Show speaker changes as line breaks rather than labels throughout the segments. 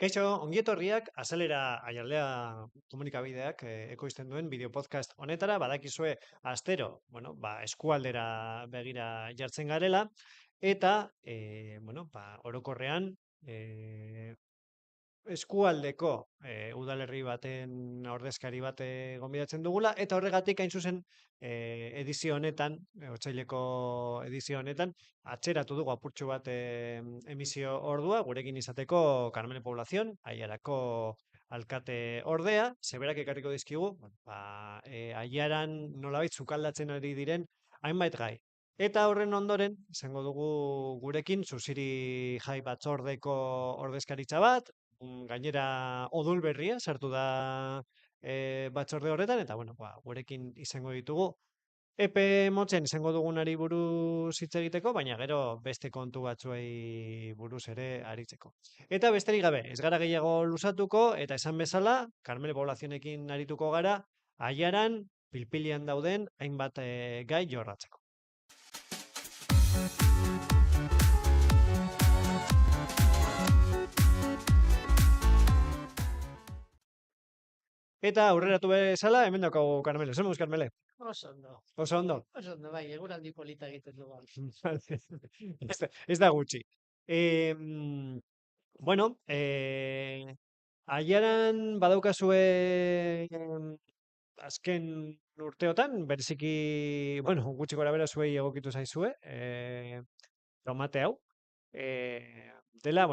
Kaixo, ongietorriak Azalera Aialdea komunikabideak ekoizten duen bideopodcast honetara, badakizue astero, eskualdera begira jartzen garela, eta, orokorrean, eh, eskualdeko udalerri baten ordezkari bat gonbidatzen dugula, eta horregatik hain zuzen edizio honetan, otsaileko edizio honetan, atzeratu dugu apurtxo bat emisio ordua, gurekin izateko Carmele Población, Aiarako alkate ordea, zeberak ekarriko dizkigu, Aiaran nolabait sukaldatzen ari diren hainbait gai. Eta horren ondoren, izango dugu gurekin, Zuziri Jai Batzordeko ordezkaritza bat, gainera odol berria sartu da batzorde horretan, eta gurekin izango ditugu. Epe motzen izango dugunari buruz hitz egiteko, baina gero beste kontu batzuei buruz ere aritzeko. Eta besterik gabe, ez gara gehiago lusatuko, eta esan bezala, Karmele Poblazionekin arituko gara, Aiaran, pilpilian dauden, hainbat gai jorratzeko. Eta aurreratu bezala, hemen daukagu Karmele. Zemuz, Karmele?
Oso ondo,
Oso ondo.
oso ondo, bai, eguraldi polita egiten dugu.
Ez da gutxi. Em, Aiaran badaukazue azken urteotan, bereziki, gutxi gora bera zuei egokitu zaizue, tomate hau. Dela,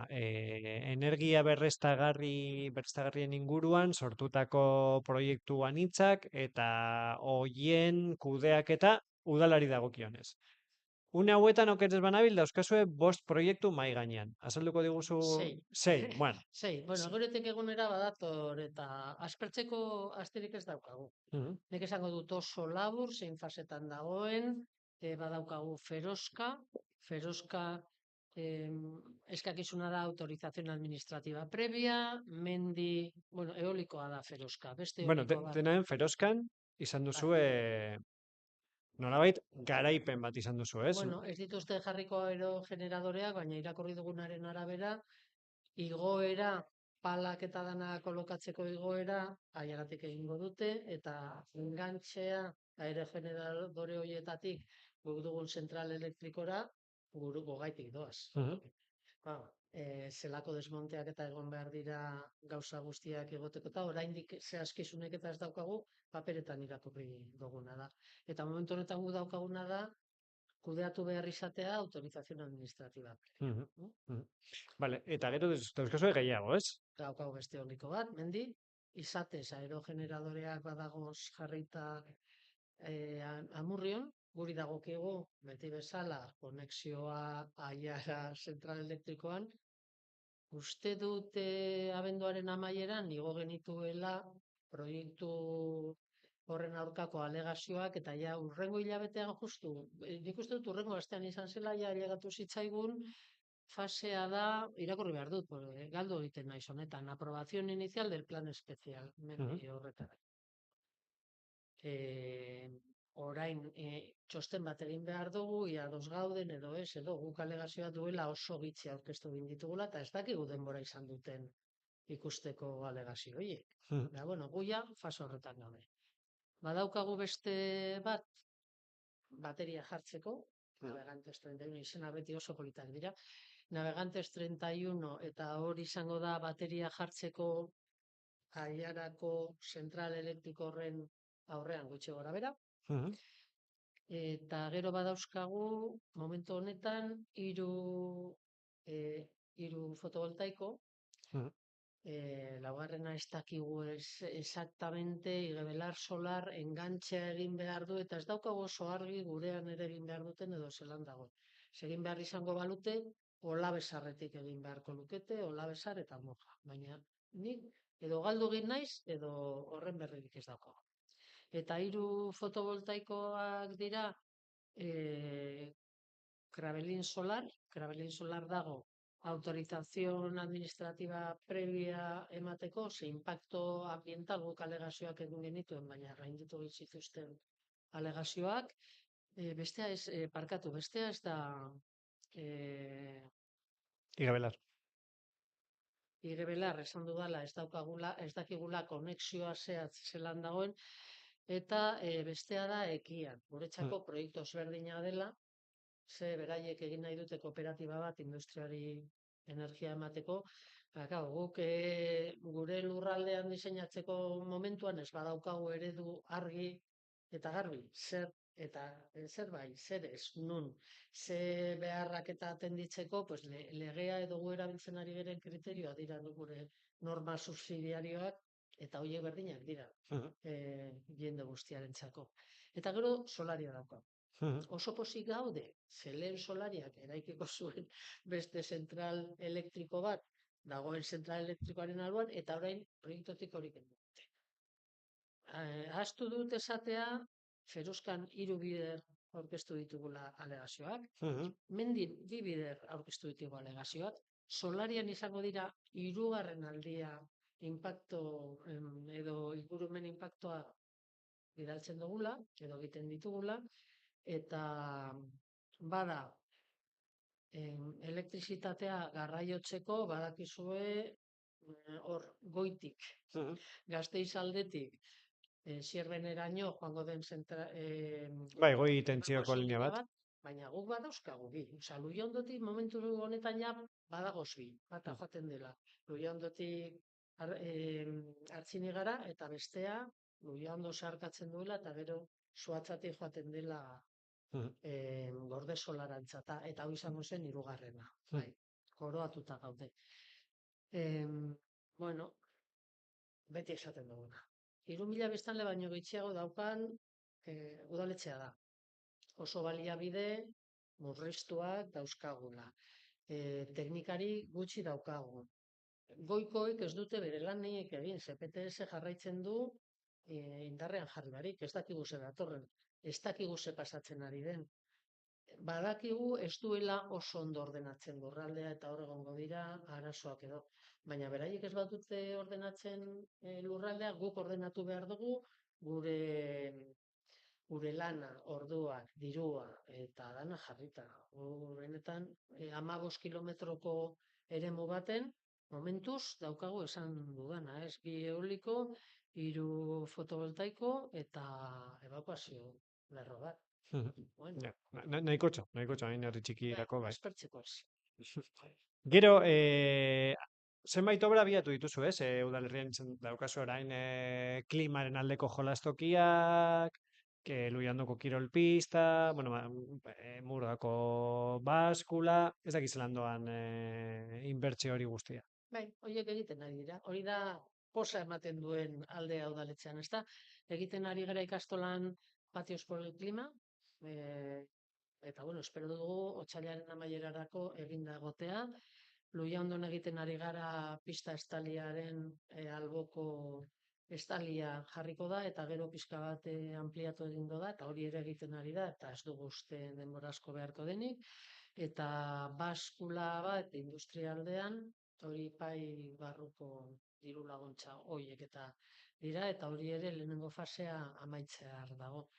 energia berriztagarrien inguruan sortutako proiektu anitzak eta hoien kudeaketa udalari dagokionez. Une hauetan okerez banabil dauzkazue 5 proiektu mahai gainean. Azalduko diguzu
Sei.
6, bueno.
Sei, egunetik egunera badator eta aspertzeko asterik ez daukagu. Nik esango dut oso labur, zein fasetan dagoen, badaukagu feroska eskakizuna da autorización administrativa previa, eolikoa da feroska, beste eoliko bat.
Dena den feroskan izan duzue nolabait garaipen bat izan duzu, ez?
Ez dituzte jarriko aerogeneradoreak, baina irakurri dugunaren arabera, igoera, palak eta dana kolokatzeko igoera, aiaratik egingo dute, eta engantxea aerogeneradore horietatik guk dugun zentral elektrikora, gogaitik doaz. Zelako desmonteak eta egon behar dira gauza guztiak egoteko eta oraindik zehazkizunek eta ez daukagu paperetan irakurri duguna da. Eta momentu honetan gu daukaguna da kudeatu behar izatea autorización administrativa.
Vale, eta gero dauzkazue gehiago, ez?
Daukagu beste eoliko bat, mendi, izatez aerogeneradoreak badagoz jarrita Amurrion, guri dagokigu, beti bezala, konexioa Aiara zentral elektrikoan, uste dut abenduaren amaieran igo genituela proiektu horren aurkako alegazioak eta ja urrengo hilabetean justu. Nik uste dut urrengo astean izan zela ja alegatu zitzaigun fasea da, irakurri behar dut, galdu egiten naiz honetan, aprobación inicial del plan especial, mendi horretara. Orain txosten bat egin behar dugu, ia dos gauden edo ez, edo guk alegazioa duela oso gitxi aurkeztu egin ditugula, eta ez dakigu denbora izan duten ikusteko alegazio horiek. Guia faso horretan gaude. Badaukagu beste bat, bateria jartzeko, Navegantes 31, izena beti oso politak dira, Navegantes 31 eta hori izango da bateria jartzeko Aiarako zentral elektriko horren aurrean gutxi gora bera. Eta gero badauzkagu momentu honetan hiru fotovoltaiko, laugarrena ez dakigu exactamente igebelar solar engantxea egin behar du, eta ez daukagu oso argi gurean ere egin behar duten edo zelan dago. Egin behar izango balute, olabesarretik egin beharko lukete, olabesar eta moja. Baina nik edo galdu egin naiz, edo horren berririk ez daukagu. Eta 3 fotovoltaikoak dira Kravelin solar dago autorización administrativa previa emateko, ze impacto ambiental guk alegazioak egin genituen, baina gainditu zituzten alegazioak. Bestea ez da
Igabelar.
igebelar esan dudala ez dakigula konexioa zelan dagoen, eta bestea da ekian. Guretzako proiektu ezberdina dela, ze beraiek egin nahi dute kooperatiba bat industriari energia emateko, guk gure lurraldean diseinatzeko momentuan ez badaukagu eredu argi eta garbi, zer bai, zer ez, nun, ze beharrak eta atenditzeko, pues, legea edo gu erabiltzen ari geren kriterioa dira gure norma subsidiarioak, eta horiek berdinak dira jende guztiarentzako. Eta gero solaria dauka. Oso pozik gaude, ze lehen solariak eraikiko zuen beste zentral elektriko bat, dagoen zentral elektrikoaren alboan, eta orain proiektutik hori kendu. Ahaztu dut esatea, Feruzkan 3 bider aurkeztu ditugula alegazioak, Mendin 2 bider aurkeztu ditugu alegazioak, Solarian izango dira 3. aldia impacto edo ingurumen impactoa bidaltzen dugula, edo egiten ditugula, eta bada elektrizitatea garraiotzeko badakizue hor goitik, Gasteiz aldetik, Zierbeneraino joango den
Bai, goi tentzioko linea bat.
Baina guk badauzkagu bi. Osa, Luiondotik momentu honetan ja badagoz bi, bata joaten dela. Luiondotik hartzini gara, eta bestea Luiondo sarkatzen duela, eta gero Suatzatik joaten dela Gordesolarantza, eta hau izango zen 3. Bai, koroatuta gaude. Bueno, beti esaten duguna. 3.000 biztanle baino gutxiago daukan udaletxea da. Oso baliabide murriztuak dauzkagula. Teknikari gutxi daukagu. Goikoek ez dute bere lanik egin, PTS jarraitzen du indarrean jarri barik, ez dakigu zer datorren, ez dakigu zer pasatzen ari den. Badakigu ez duela oso ondo ordenatzen lurraldea, eta hor egongo dira arazoak edo. Baina beraiek ez badute ordenatzen lurraldea, guk ordenatu behar dugu gure lana, orduak, dirua, eta dana jarrita. Benetan, 15 kilometroko eremu baten, momentuz daukagu esan dudana, 2 eoliko, 3 fotovoltaiko, eta ebakuazio lerro bat. Bueno.
Nahiko hain herri txikirako, bai.
Aspertzeko ez.
Gero, zenbait obra abiatu dituzu, ez? Udalerrian daukazu orain klimaren aldeko jolastokiak, Luiandoko kirol pista, bueno, Murdako baskula, ez dakiz zelan doan inbertsio hori guztia.
Bai, horiek egiten ari dira. Hori da posa ematen duen aldea udaletxean, ezta? Egiten ari gara ikastolan Patios por el Clima, eta, bueno, espero dugu otsailaren amaierarako eginda egotea. Luiandon egiten ari gara pista estaliaren alboko estalia jarriko da, eta gero pixka bat ampliatu egingo da, eta hori ere egiten ari da, eta ez dugu uste denbora asko beharko denik. Eta baskula bat industrialdean, hori pai barruko diru laguntza horiek eta dira, eta hori ere lehenengo fasea amaitzear dago.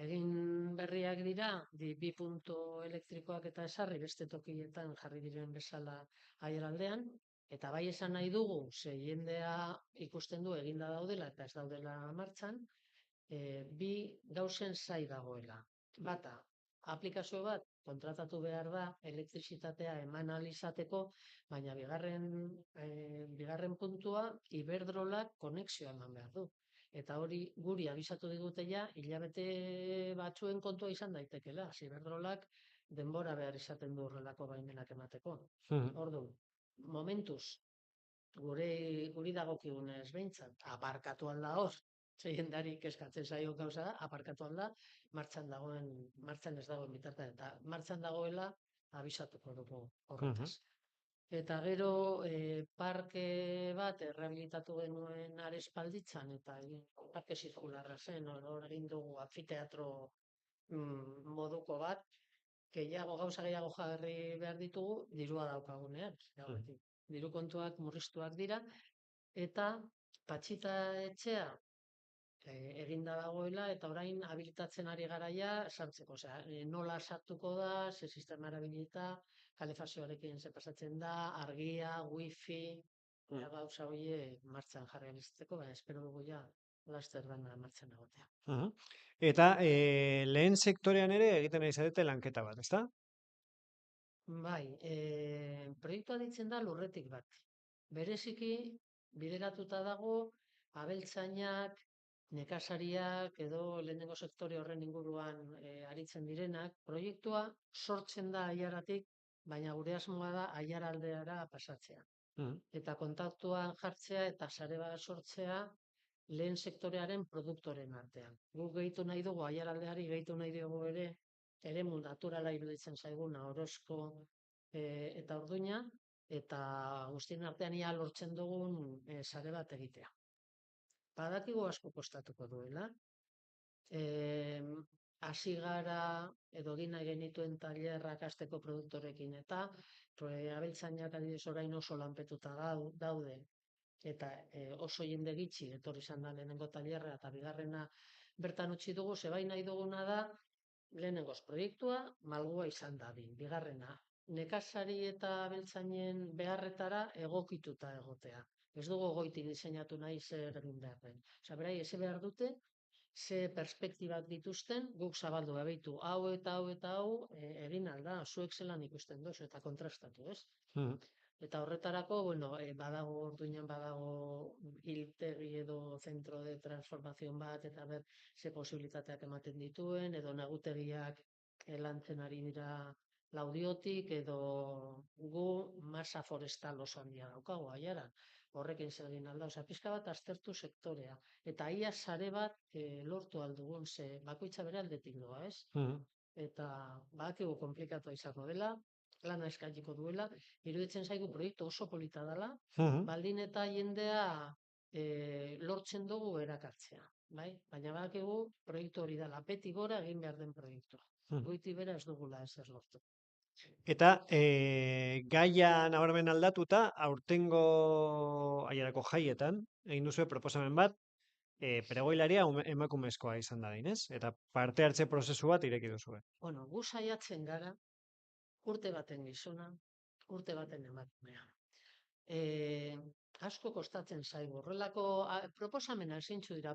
Egin berriak dira, 2 punto elektrikoak eta esarri beste tokietan jarri diren bezala aieraldean, eta bai esan nahi dugu, ze jendea ikusten du eginda daudela eta ez daudela martxan, 2 gauzen zai dagoela. Bata, aplikazio bat kontratatu behar da elektrizitatea eman ahal izateko, baina bigarren puntua Iberdrolak konexioa eman behar du. Eta hori guri abisatu digute ja, hilabete batzuen kontua izan daitekela. Iberdrolak denbora behar izaten du horrelako baimenak emateko. Orduan, momentuz, guri dagokigunez behintzat, aparkatu alda hor, jendeari kezkatzen zaio gauza da, aparkatu alda, martxan ez dagoen bitartean, eta martxan dagoela abisatuko dugu horretaz. Eta gero parke bat errehabilitatu genuen Arespalditzan, eta parke zirkularra zen, hor egin dugu anfiteatro moduko bat, gauza gehiago jarri behar ditugu, dirua daukagunean. Diru kontuak murriztuak dira, eta Patxita etxea eginda dagoela, eta orain habilitatzen ari garaia sartzeko. Nola sartuko da, ze sistema erabilita, kalefazioarekin ze pasatzen da, argia, wifi, gauza horiek martxan jarri ahal izateko, baina espero dugu ja laster dana martxan egotea.
Mhm. Eta lehen sektorean ere egiten ari zarete lanketa bat, ezta?
Bai, proiektua ditzen da lurretik bat. Bereziki bideratuta dago abeltzainak, nekazariak edo lehenengo sektore horren inguruan aritzen direnak. Proiektua sortzen da Aiaratik, baina gure asmoa da Aiaraldeara pasatzea.
Mhm.
Eta kontaktuan jartzea eta sare bat sortzea lehen sektorearen produktoren artean. Guk gehitu nahi dugu, Aiaraldeari gehitu nahi dugu ere, eremu naturala iruditzen zaiguna, Orozko eta Orduña, eta guztien artean ia lortzen dugun sare bat egitea. Badakigu asko kostatuko duela. Hasi gara edo egin nahi genituen tailerrak hasteko produktorekin eta abeltzainak adibidez orain oso lanpetuta daude eta oso jende gitxi etorri izan da lehenengo tailerra eta bigarrena bertan utzi dugu, zebai nahi duguna da lehenengoz proiektua malgua izan dadin. Bigarrena, nekazari eta abeltzainen beharretara egokituta egotea. Ez dugu goitik diseinatu nahi zer egin behar den. Osa, berai, eze behar dute, ze perspektibak dituzten, guk zabaldu gabeitu, hau eta hau eta hau egin alda, zuek zelan ikusten dozu eta kontrastatu, ez?
Mhm.
Eta horretarako, bueno, badago Orduñan badago hiltegi edo zentro de transformación bat, eta ber, ze posibilitateak ematen dituen, edo nagutegiak lantzen ari dira Laudiotik, edo gu masa forestal oso handia daukagu, Aiaran. Horrekin zer egin alda, osea, pixka bat aztertu sektorea. Eta ia sare bat lortu aldugun, ze bakoitza bere aldetik doa, ez?
Mhm.
Eta badakigu konplikatua izango dela, lana eskainiko duela, iruditzen zaigu proiektu oso polita dela,
Mhm.
baldin eta jendea lortzen dugu erakartzea, bai? Baina badakigu proiektu hori dela, beti gora egin behar den proiektua.
Mhm.
Goiti bera ez dugula ezer lortu.
Eta gaia nabarmen aldatuta, aurtengo Aiarako jaietan, egin duzue proposamen bat, pregoilaria emakumezkoa izan da dinez, eta parte hartze prozesu bat ireki duzue.
Bueno, gu saiatzen gara, urte baten gizona, urte baten emakumea. Asko kostatzen zaigu. Horrelako proposamena zintzu dira.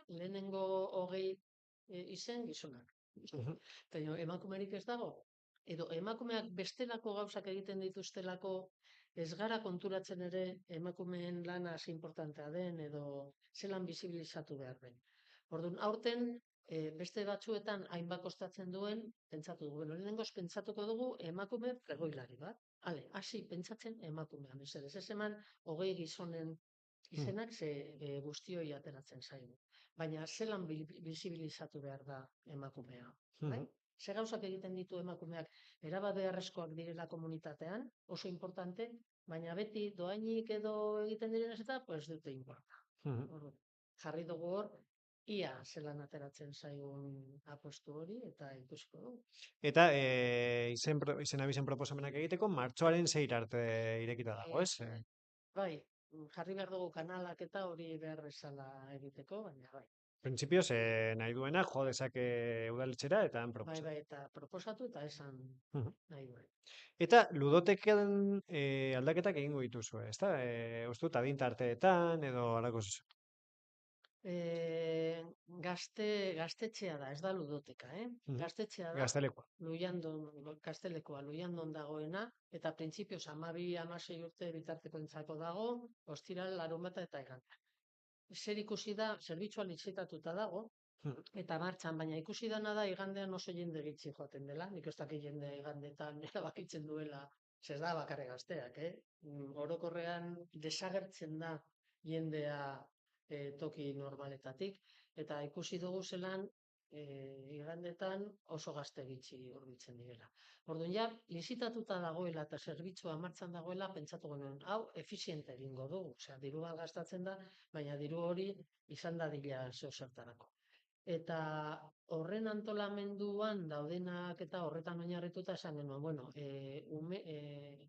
Lehenengo hogei izen gizonak.
Mhm.
Eta emakumerik ez dago. Edo emakumeak bestelako gauzak egiten dituztelako ez gara konturatzen ere emakumeen lana ze importantea den edo zelan bizibilizatu behar den. Orduan, aurten beste batzuetan hainbat kostatzen duen, pentsatu dugu. Bueno, lehenengoz pentsatuko dugu emakume pregoilari bat. Hale, hasi pentsatzen emakumean. Ez eman hogei gizonen
Mhm.
izenak ze guztioi ateratzen zaigu. Baina zelan bizibilizatu behar da emakumea. Bai?
Mhm.
Ze gauzak egiten ditu emakumeak erabat beharrezkoak direla komunitatean, oso importante, baina beti doainik edo egiten direnez eta pues dute importa.
Mhm.
Jarri dugu hor, ia zelan ateratzen zaigun apostu hori eta ikusiko dugu.
Eta izen abizen proposamenak egiteko, martxoaren 6 arte irekita dago, ez?
Bai, jarri behar dugu kanalak eta hori behar bezala egiteko, baina bai.
Printzipioz, nahi duena jo dezake udaletxera eta han
Bai,
proposatu.
bai, eta proposatu eta esan
Mhm.
nahi duen.
Eta ludoteken aldaketak egingo dituzue, ezta? Uste dut adin tarteetan edo halako
Gaztetxea da, ez da ludoteka, Gaztetxea da,
gaztelekua.
Gaztelekoa, Luiandon dagoena, eta printzipioz 12-16 urte bitarteko entzako dago, ostiral, larunbata eta igandea. Zer ikusi da, zerbitzua lizitatuta dago,
Mhm.
eta martxan, baina ikusi dana da igandean oso jende gitxi joaten dela, nik ez dakit jende igandetan erabakitzen duela, ez da bakarrik gazteak, Orokorrean desagertzen da jendea toki normaletatik, eta ikusi dugu zelan igandetan oso gazte gitxi hurbiltzen direla. Orduan ja, lizitatuta dagoela eta zerbitzua martxan dagoela, pentsatu genuen, hau efiziente egingo dugu, osea, diru bat gastatzen da, baina diru hori izan dadila zeo zertarako. Eta horren antolamenduan daudenak eta horretan oinarrituta esan genuen, bueno,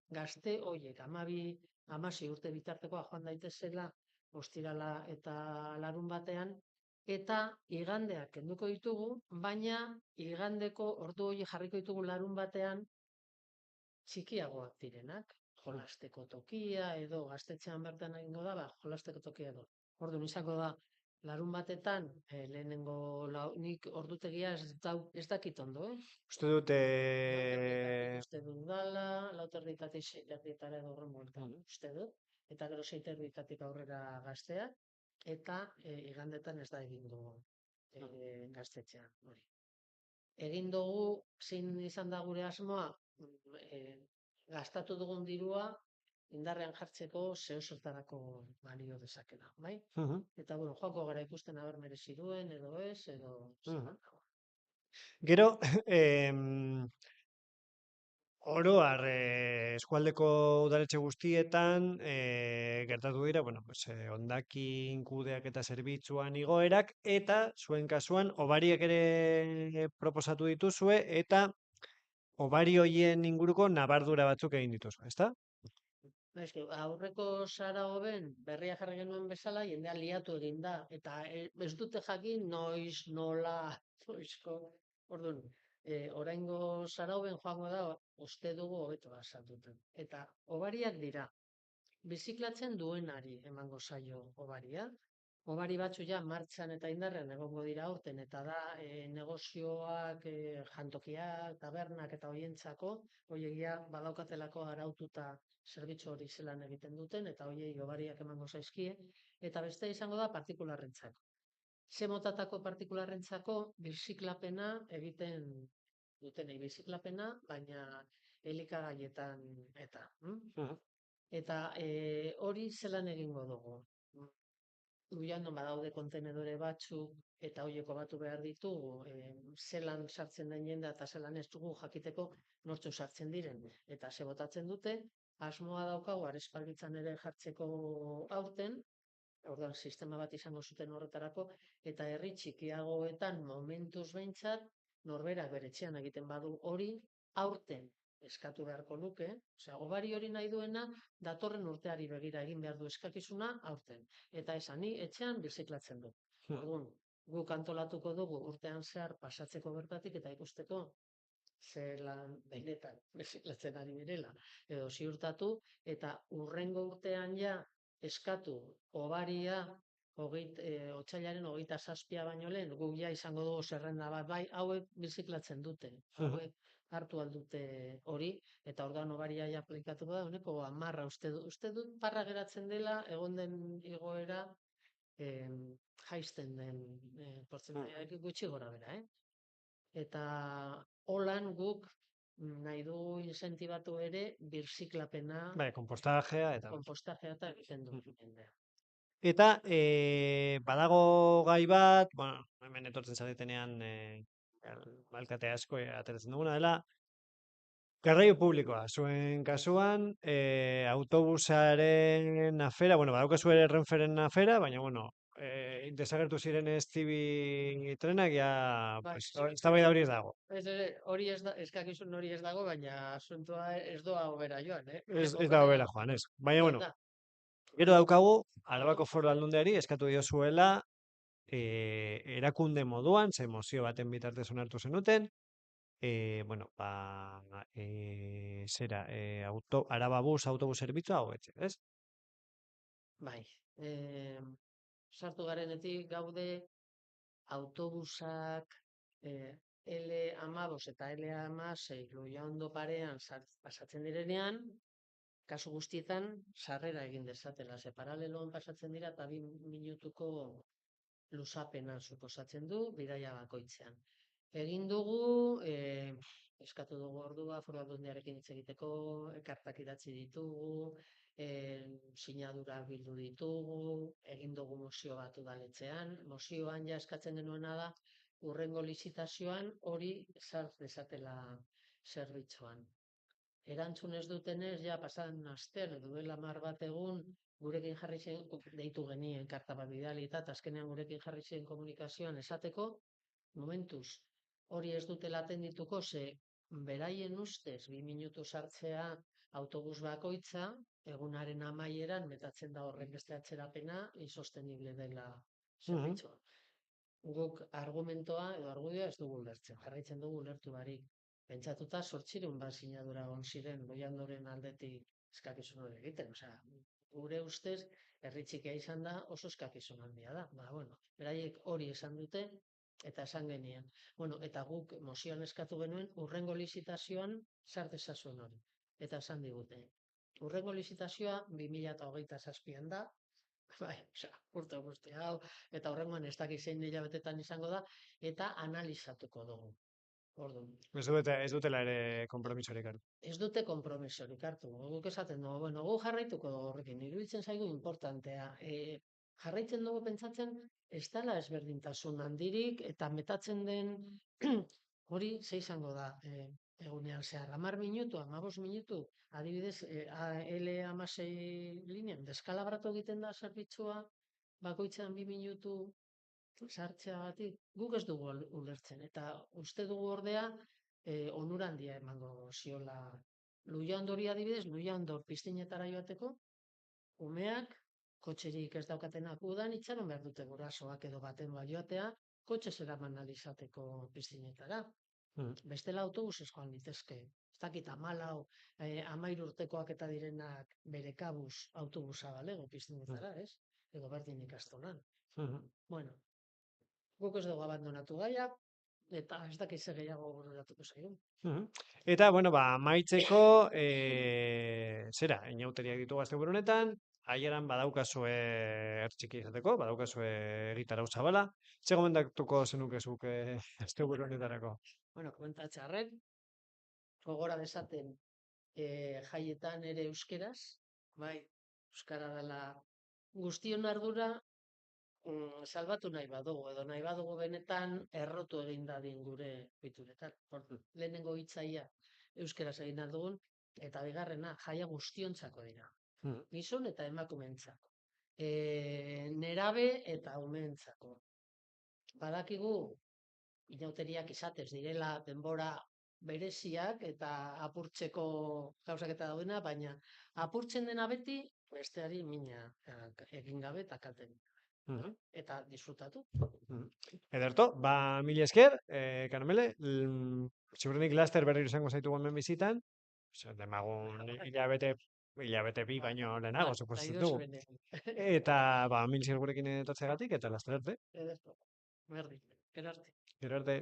gazte horiek, 12-16 urte bitartekoa joan daitezela, ostirala eta larun batean, eta igandeak kenduko ditugu, baina igandeko ordu hori jarriko ditugu larun batean txikiagoak direnak. jolasteko tokia edo gaztetxean bertan egingo da, jolasteko tokia edo. Orduan izango da, larun batetan, lehenengo nik ordutegia ez dakit ondo,
Uste dut,
4:00 uste dut dala, 4:00 6:00 edo horren bueltan, uste dut. Eta gero 6:00 aurrera gazteak, eta igandetan ez da egingo gaztetxean, hori. Egin dugu, zein izan da gure asmoa, gastatu dugun dirua, indarrean jartzeko zertarako balio dezakela, bai? Eta, bueno, joango gara ikusten aber merezi duen, edo ez, edo...
Gero, oro har, eskualdeko udaletxe guztietan gertatu dira, bueno, pues, hondakin kudeaketa zerbitzuan igoerak, eta zuen kasuan hobariak ere proposatu dituzue, eta hobari hoien inguruko nabardura batzuk egin dituzue, ezta?
Eske, aurreko Saragoben berria jarri genuen bezala, jendea liatu egin da, eta ez dute jakin noiz, nola, noizko, orduan, oraingo Saragoben joango da, uste dugu hobeto azalduten. Eta hobariak dira, biziklatzen duenari emango zaio hobaria, hobari batzu ja martxan eta indarrean egongo dira aurten, eta da negozioak, jantokiak, tabernak eta hoientzako, hoiegia badaukatelako araututa zerbitzu hori zelan egiten duten, eta hoiei hobariak emango zaizkie, eta beste izango da partikularrentzako. Ze motatako partikularrentzako birziklapena egiten dutenei birziklapena, baina elikagaietan eta. Eta hori zelan egingo dugu. Uian badaude kontenedore batzuk eta horieko batu behar ditugu, zelan sartzen den jendea eta zelan ez dugu jakiteko nortzu sartzen diren. Eta ze botatzen dute, asmoa daukagu arespalditzan ere jartzeko aurten, orduan sistema bat izango zuten horretarako, eta herri txikiagoetan momentuz behintzat, norberak bere etxean egiten badu hori, aurten eskatu beharko luke, osea, hobari hori nahi duena, datorren urteari begira egin behar du eskakizuna aurten. Eta esan, ni etxean birziklatzen du. Orduan, guk antolatuko dugu urtean zehar pasatzeko bertatik eta ikusteko zelan benetan birziklatzen ari direla. Edo ziurtatu, eta urrengo urtean ja eskatu hobaria otsailaren 27 baino lehen, guk ja izango dugu zerrenda bat, bai, hauek birziklatzen dute, hauek hartu aldute hori, eta orduan hobaria ja aplikatu da, honeko 10 uste dut parra geratzen dela, egon den igoera jaisten den portzentaia gutxi gora bera, Eta holan guk nahi dugu incentivatu ere birziklapena,
Bai, konpostajea eta...
konpostajea eta egiten du jendea.
Eta badago gai bat, bueno, hemen etortzen zaretenean alkate asko ateratzen duguna dela, garraio publikoa, zuen kasuan, autobusaren afera, bueno, badaukazu ere Renferen afera, baina, bueno, desagertu ziren Eztibi trenak, ja, pues, eztabaida hori ez dago.
Hori ez da, eskakizun hori ez dago, baina asuntoa ez doa hobera joan,
Ez da hobera joan, ez. Baina, bueno, gero daukagu, Arabako Foru Aldundiari eskatu diozuela, erakunde moduan, ze mozio baten bitartez onartu zenuten, bueno, zera, Arababus autobus zerbitzua hobetzen, ez?
Bai, sartu garenetik gaude autobusak L15 eta L16 Loiondo parean pasatzen direnean, kasu guztietan sarrera egin dezatela, ze paraleloan pasatzen dira eta 2 minutuko luzapena suposatzen du bidaia bakoitzean. Egin dugu, eskatu dugu ordua, Foru Aldundiarekin hitz egiteko, kartak idatzi ditugu, sinadurak bildu ditugu, egin dugu mozio bat udaletxean, mozioan ja eskatzen genuena da, hurrengo lizitazioan hori sar dezatela zerbitzuan. Erantzun ez dutenez, ja pasan astean edo duela 10 bat egun, gurekin jarri zen, deitu genien karta bat bidali eta azkenean gurekin jarri zen komunikazioan esateko, momentuz, hori ez dutela atendituko, ze beraien ustez 2 minutu sartzea autobus bakoitza, egunaren amaieran metatzen da horren beste atzerapena, insostenible dela zerbitzua. Guk argumentoa edo argudioa ez dugu ulertzen, jarraitzen dugu ulertu barik. Pentsatuta 800 bat sinadura egon ziren Loiandoren aldetik eskakizun hori egiten. Osea, gure ustez, herri txikia izan da oso eskakizun handia da. Bueno, beraiek hori esan dute, eta esan genien. Bueno, eta guk mozioan eskatu genuen, urrengo lizitazioan sar dezazuen hori. Eta esan digute. Urrengo lizitazioa 2027an da, bai, urte guzti hau, eta horrengoan ez dakit zein hilabetetan izango da, eta analizatuko dugu. Orduan.
Ez dutela ere konpromisorik hartu.
Ez dute konpromisorik hartu. Guk esaten dugu, bueno, gu jarraituko dugu horrekin. Iruditzen zaigu importantea. Jarraitzen dugu pentsatzen, ez dela ezberdintasun handirik, eta metatzen den hori ze izango da egunean zehar. 10 minutu, 15 minutu, adibidez, L16 linean, deskalabratu egiten da zerbitzua, bakoitzean 2 minutu sartzeagatik, guk ez dugu ulertzen. Eta uste dugu ordea, onura handia emango ziola. Luiandori adibidez, Luiandor piztinetara joateko, umeak, kotxerik ez daukatenak udan, itxaron behar dute gurasoak edo baten joatea, kotxe zeraman alizateko piztinetara. Bestela autobusez joan litezke. Ez dakit 13 urtekoak eta direnak bere kabuz autobusa balego piztinetara, ez? Edo berdin ikastolan. Bueno, guk ez dugu abandonatu gaia, eta ez dakiz gehiago bururatuko zaigun.
Eta, bueno, maitzeko, zera, inauteriak ditugu asteburu honetan, aieran badaukazue ertxiki izateko, badaukazue egitarau zabala. Ze gomendatuko zenukezuk asteburu honetarako?
Bueno, komentatzearren, gogora dezaten jaietan ere euskeraz, bai, euskara dela guztion ardura, salbatu nahi badugu, edo nahi badugu benetan errotu egin dadin gure bituretan. Lehenengo hitzaia euskeraz egin dugun, eta bigarrena jaia guztiontzako dira. Gizon eta emakumeentzako. Nerabe eta umeentzako. Badakigu, inauteriak izatez direla denbora bereziak eta apurtzeko gauzak eta daudena, baina apurtzen dena beti, besteari mina egin gabe eta katen. Eta disfrutatu.
Ederto, mila esker, Karmele, ziurrenik laster berri izango zaitu hemen bizitan, demagun hilabete bi baino lehenago, suposatugu. Eta mila esker gurekin etatzegatik, eta laster arte.
Ederto, berdi, gero arte.
Gero arte.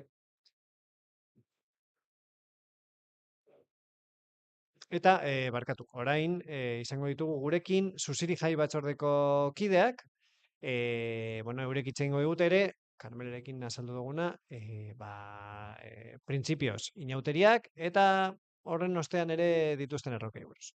Eta, barkatu, orain, izango ditugu gurekin, Zuziri Jai Batzordeko kideak, eurek itxengo egut ere, Karmelerekin azaldu duguna, printzipioz inauteriak, eta horren ostean ere dituzten errokei buruz.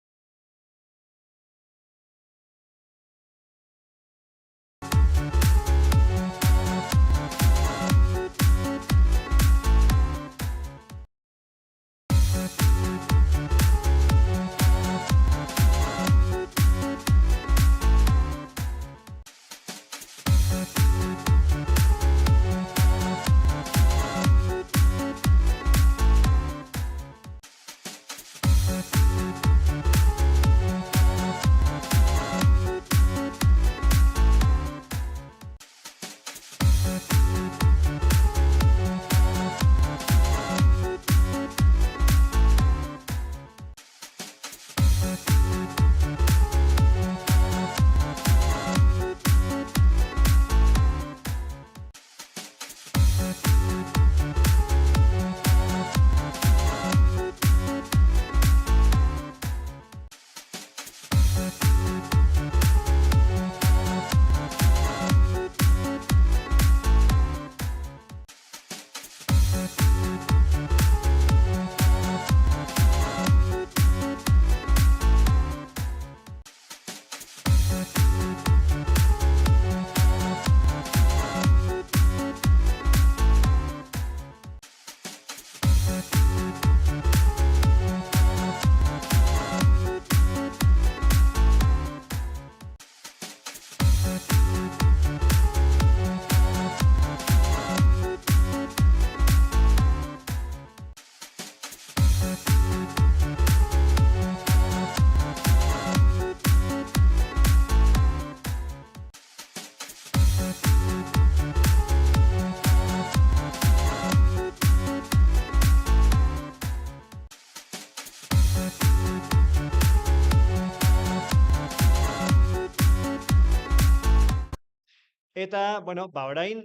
Eta, bueno, ba, orain,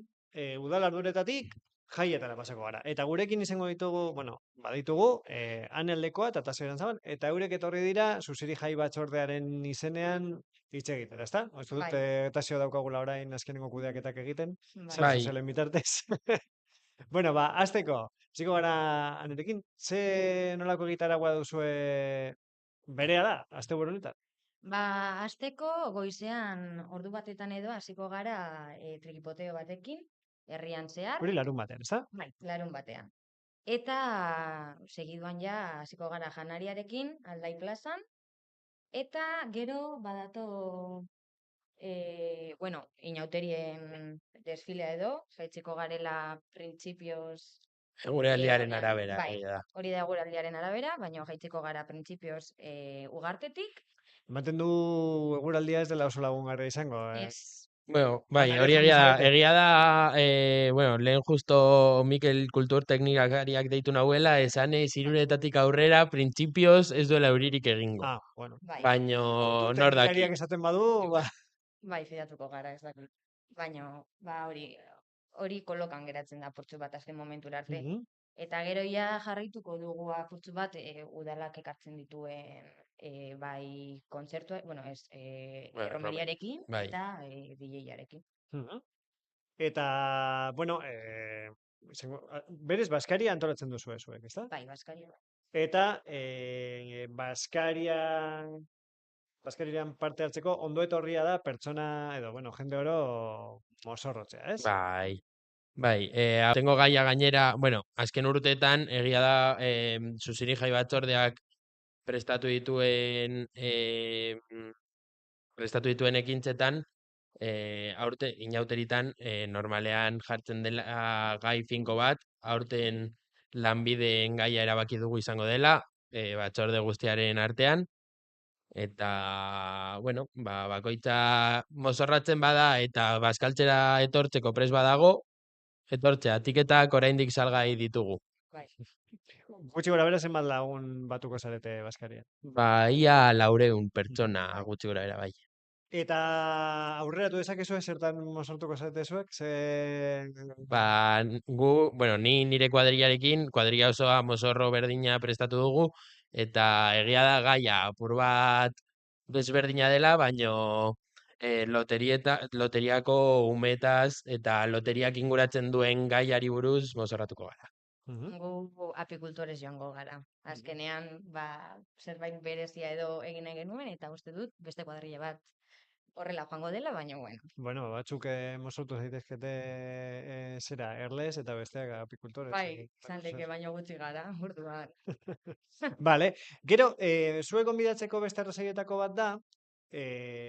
udal arduretatik jaietara pasako gara. Eta gurekin izango ditugu, bueno, baditugu, Aneldekoa eta Tasio Erantzabal, eta eurek etorri dira, Susiri Jai Batzordearen izenean hitz egitera, ezta? Uste dut,
Bai,
Tasio daukagula orain azkenengo kudeaketak egiten,
bai.
sare
Bai,
sozialen bitartez. Bueno, ba, hasteko, ziko gara Anerekin, ze nolako gitaragua duzue berea da, asteburu honetan?
Ba, hasteko goizean ordu batetan edo hasiko gara trikipoteo batekin, herrian zehar,
Hori larun batean, ezta?
bai, larun batean. Eta segiduan ja hasiko gara janariarekin, Aldai plazan, eta gero badato, bueno, inauterien desfilea edo, jaitziko garela printzipioz,
gure aldiaren
ordean,
arabera,
bai,
egia da.
hori da gure aldiaren arabera, baina jaitziko gara printzipioz ugartetik,
Ematen du eguraldia ez dela oso lagungarria izango.
ez.
Bueno, bai,
Hala ere
hori
joango
egia da,
zarete.
egia da, bueno, lehen justo Mikel kulturteknikariak deitu nahuela, esanez hiruretatik aurrera, printzipioz ez duela euririk egingo.
Ah, bueno.
Bai,
Baino, nor daki.
Kulturteknikariak esaten badu, ba.
bai, fidatuko gara, ez dakit. Baina, ba, hori kolokan geratzen da apurtxo bat azken momentura arte.
Mhm.
Eta gero ja jarraituko dugu apurtxo bat udalak ekartzen dituen bai kontzertua, bueno, ez,
Bueno,
erromeriarekin
bai.
eta DJ-arekin.
Mhm. Eta, bueno, berez, Baskaria antolatzen duzu zuek, ezta?
Bai, Baskaria.
Eta Baskarian parte hartzeko ondo etorria da pertsona, edo, bueno, jende oro mozorrotzea, ez?
Bai, bai, aurtengo gaia gainera, bueno, azken urteetan egia da Susiri Jai Batzordeak prestatu dituen ekintzetan, inauteritan normalean jartzen dela gai finko bat, aurten lanbideen gaia erabaki dugu izango dela, batzorde guztiaren artean, eta, bueno, ba, bakoitza mozorratzen bada eta bazkaltzera etortzeko pres badago, etortzea, tiketak oraindik salgai ditugu.
Bai.
Gutxi gora bera zenbat lagun batuko zarete Baskarian.
Ba, ia 400 pertsona
Bai.
gutxi gora bera, bai.
Eta aurreratu dezakezu zertan mozortuko zarete zuek?
Ba, bueno, ni nire kuadrilla osoa mozorro berdina prestatu dugu, eta egia da gaia apur bat desberdina dela, baino loteriako umetaz eta loteriak inguratzen duen gaiari buruz mozorratuko gara.
Mhm.
Gu apikultores joango gara. Azkenean, ba, zerbait berezia edo egin nahi genuen, eta uste dut beste kuadrilla bat horrela joango dela, baina bueno.
Bueno, batzuk mozortu zaitezkete zera, erlez eta besteak apikultores.
Bai, izan leke baino gutxi gara, orduan.
Vale, gero, zuek gonbidatzeko beste arrazoietako bat da,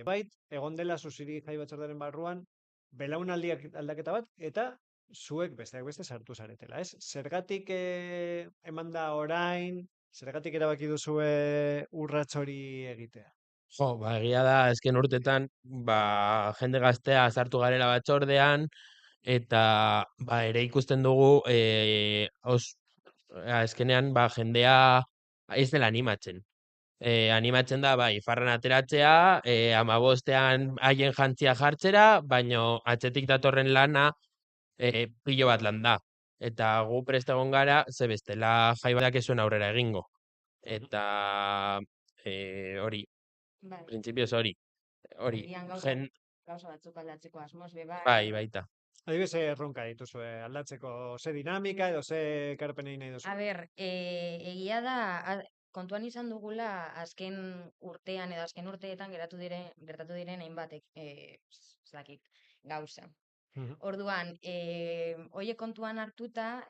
bait, egon dela Susiri Jai Batzordearen barruan, belaunaldiak aldaketa bat, eta zuek besteak beste sartu zaretela, ez? Zergatik eman da orain, zergatik erabaki duzue urrats hori egitea?
Jo, ba, egia da, azken urtetan, ba, jende gaztea sartu garela batzordean, eta ba, ere ikusten dugu, azkenean, ba, jendea ez dela animatzen. Animatzen da, bai, farran ateratzea, 15ean haien jantzia jartzera, baino atzetik datorren lana pilo bat lan da. Eta gu prest egon gara, ze bestela jai batak ez zuen aurrera egingo. Eta hori,
Bai,
printzipioz hori. Hori,
agian gauza batzuk aldatzeko asmoz be bai.
bai, baita.
Adibidez, erronka dituzue aldatzeko, ze dinamika edo ze ekarpenei nahi duzu?
A ber, egia da, kontuan izan dugula azken urtean edo azken urteetan gertatu diren hainbat ez dakit, gauza.
Mhm.
Orduan, horiek kontuan hartuta,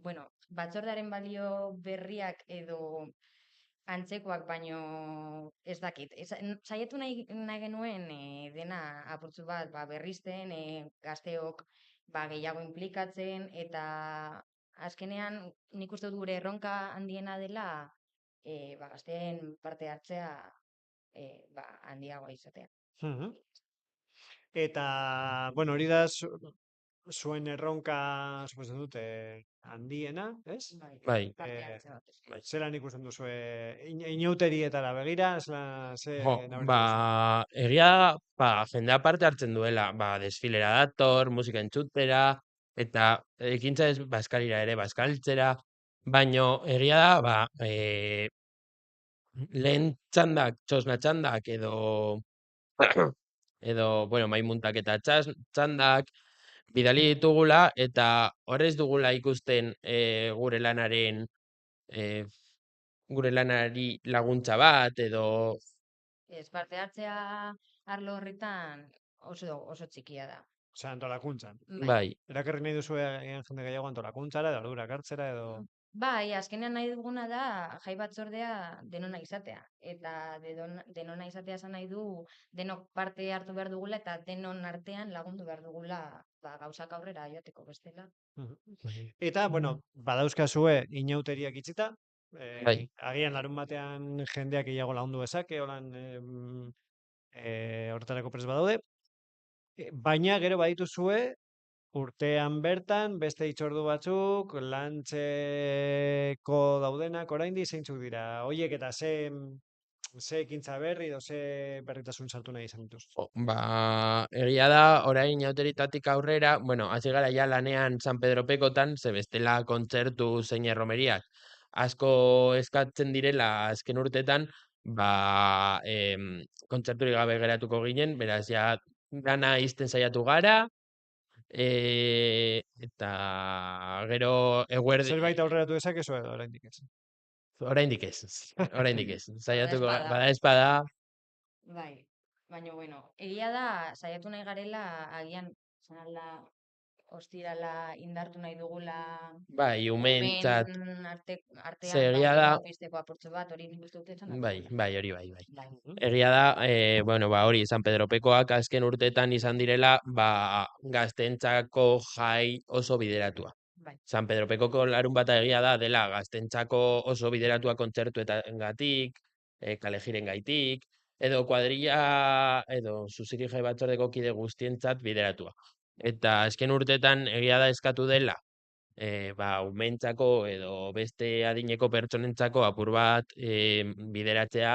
bueno, batzordearen balio berriak edo antzekoak baino ez dakit. Saiatu nahi genuen dena apurtzu bat ba, berrizten, gazteok ba, gehiago implikatzen, eta azkenean nik uste dut gure erronka handiena dela ba, gazteen parte hartzea ba, handiagoa izatea.
Mhm. Eta, bueno, hori da zuen erronka, suposatzen dut, handiena, ez?
Bai.
Bai,
Parte
Eh,
hartze batez.
bai.
zelan ikusten duzue, inauterietara begira, ze
Jo,
nabaritzen duzu?
egia da, jendea parte hartzen duela, desfilera dator, musika entzutera, eta ekintza ez bazkalira ere, bazkaltzera, baino egia da, lehen txandak, txosna txandak, edo, bueno, maimuntak eta txandak, bidali ditugula, eta horrez dugula ikusten eh, gure lanari laguntza bat, edo,
Ez parte hartzea arlo horretan oso txikia da.
Osea, antolakuntzan.
Bai.
bai,
Erakarri nahi duzu jende gehiago antolakuntzara, edo ardurak hartzera, edo...
Bai, azkenean nahi duguna da jai batzordea denona izatea. Eta denona izatea esan nahi du denok parte hartu behar dugula eta denon artean lagundu behar dugula gauzak aurrera joateko bestela.
Eta, bueno, badauzkazue inauteriak itxita,
bai.
agian larun batean jendeak gehiago lagundu dezake, holan horretarako prest badaude, baina gero badituzue urtean bertan beste hitzordu batzuk lantzeko daudenak oraindik zeintzuk dira. Hoiek eta ze ekintza berri edo ze berritasun sartu nahi izan dituzte.
Egia da, orain autoritatik aurrera, bueno, hasi gara ja lanean San Pedro Pekotan, ze bestela kontzertu zein erromeriak asko eskatzen direla azken urtetan, kontzerturik gabe geratuko ginen, beraz, ja, dana izten saiatu gara, eta gero
Zerbait aurreratu dezakezu edo oraindik ez.
oraindik ez, oraindik ez, saiatuko,
Badaezpada.
bada espada,
Bai, baina bueno, egia da saiatu nahi garela agian zanala ostirala indartu nahi dugula
bai, umentzat, ze
artean
egia da,
pizteko apurtxo bat hori nik uste dut esan
bai, hori bai.
Bai.
Egia da, bueno, hori, San Pedro Pekoak azken urteetan izan direla, gaztentzako jai oso bideratua.
Bai.
San Pedro Pekoko larun bata egia da, dela gaztentzako oso bideratua kontzertuetangatik, kale jiren gaitik, edo kuadrilla, edo zuziri jai batzordeko kide guztientzat bideratua. Eta azken urteetan egia da eskatu dela, umentzako edo beste adineko pertsonentzako apur bat bideratzea,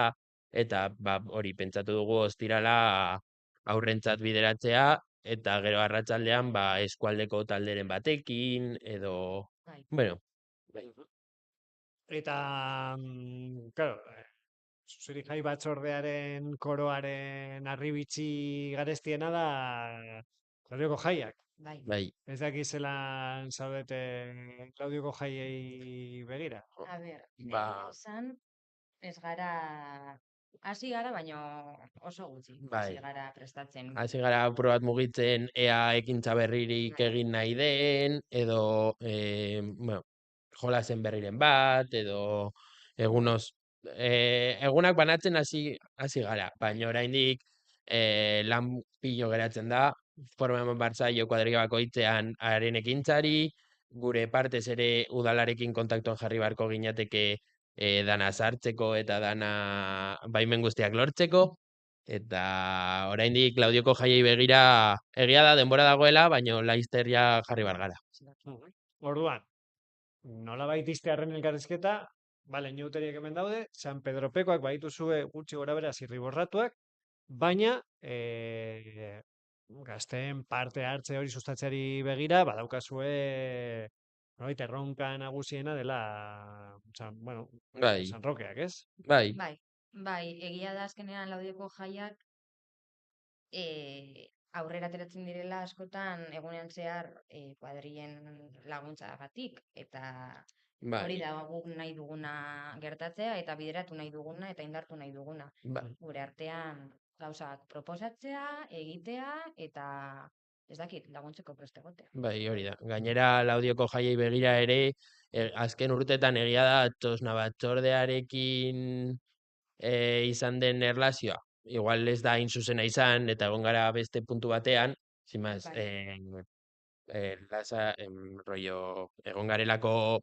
eta hori pentsatu dugu ostirala aurrentzat bideratzea, eta gero arratsaldean eskualdeko talderen batekin, edo,
Bai.
bueno, bai.
Eta, claro, zuri jai batzordearen koroaren arribitzi garestiena da Klaudioko jaiak.
Bai.
Bai,
Ez daki zelan zaudete Klaudioko jaiei begira.
A ber,
Ba.
esan ez gara hasi gara, baino oso gutxi
Bai.
hasi gara prestatzen.
hasi gara apur bat mugitzen ea ekintza berririk
Bai.
egin nahi den, edo bueno, jolasen berriren bat, edo egunoz, egunak banatzen hasi gara, baina oraindik lan pilo geratzen da, forma eman behar zaio kuadrilla bakoitzean haren ekintzari, gure partez ere udalarekin kontaktuan jarri beharko ginateke dana sartzeko eta dana baimen guztiak lortzeko. Eta oraindik Klaudioko jaiei begira egia da denbora dagoela, baino laizter ja jarri behar gara.
Orduan, nolabait iztearren elkarrizketa, bale, inauteriak hemen daude, San Pedro Pekoak badituzue gutxi gora bera zirriborratuak, baina gazteen parte hartze hori sustatzeari begira, badaukazue nolabait erronka nagusiena dela, bueno,
Bai,
San Rokeak, ez?
bai,
Bai, egia da azkenean Laudioko jaiak aurrera ateratzen direla askotan egunean zehar kuadrillen laguntzagatik eta hori
bai,
da guk nahi duguna gertatzea eta bideratu nahi duguna eta indartu nahi duguna.
bai.
Gure artean gauzak proposatzea, egitea eta ez dakit laguntzeko prest egotea.
Bai, hori da. Gainera, Laudioko jaiei begira ere, azken urtetan egia da txosna batzordearekin izan den erlazioa. Igual ez da hain zuzena izan, eta egon gara beste puntu batean, zimaz,
Bai.
rollo, egon garelako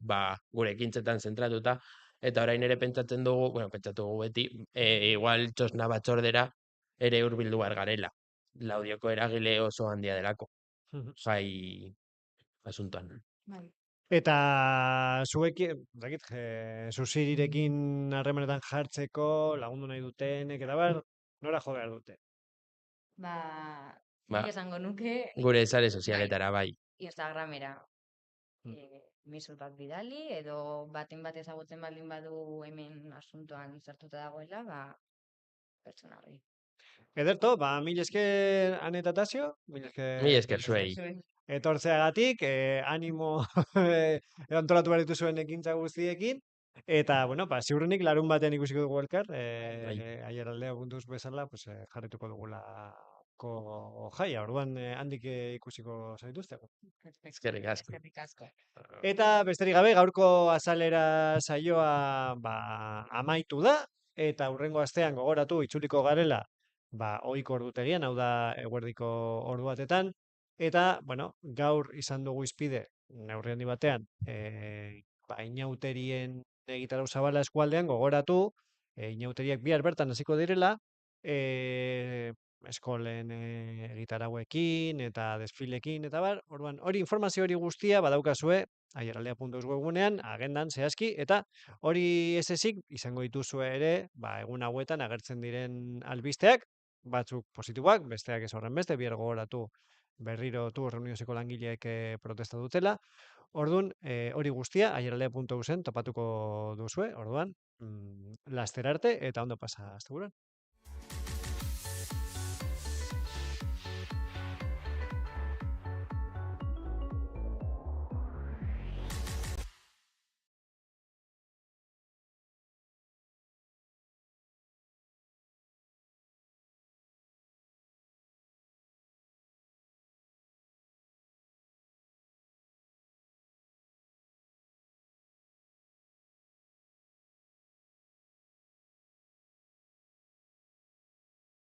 gure ekintzetan zentratuta, eta orain ere pentsatzen dugu, bueno, pentsatu dugu beti, igual txosna batzordera ere hurbildu behar garela. Laudioko eragile oso handia delako. jai asuntoan.
Bai.
Eta zuekin, dakit, Susirirekin harremanetan jartzeko lagundu nahi dutenek, eta bar, nora jo behar dute.
Ba,
Ba,
nik esango nuke
gure sare sozialetara bai.
Instagramera
Mm.
mezu bat bidali, edo baten bat ezagutzen baldin badu hemen asuntoan sartuta dagoela, ba, pertsona hori.
Ederto, mil esker Ane eta Tasio, mil
Mil esker
esker
zuei.
etortzeagatik, animo antolatu behar dituzuen ekintza guztiekin, eta, bueno, ziurrenik larun batean ikusiko dugu elkar,
Bai.
aiaraldea.eus bezala, pues, jarrituko dugulako jaia, orduan handik ikusiko zaituztego.
Eskerrik asko.
Eskerrik asko.
Eta besterik gabe, gaurko azalera saioa amaitu da, eta hurrengo astean gogoratu itzuliko garela, ohiko ordutegian, hau da eguerdiko ordu batetan, eta, bueno, gaur izan dugu izpide, neurri handi batean, inauterien egitarau zabala eskualdean gogoratu, inauteriak bihar bertan hasiko direla, eskolen egitarauekin eta desfilekin eta bar, orduan hori informazio hori guztia badaukazue aiaraldea.eus webgunean, agendan zehazki, eta hori ez ezik izango dituzue ere, egun hauetan agertzen diren albisteak, batzuk positiboak, besteak ez horren beste, bihar gogoratu berriro reunioseko langileek protesta dutela. Orduan, hori guztia aiaraldea.eusen topatuko duzue, orduan, laster arte eta ondo pasa asteburuan.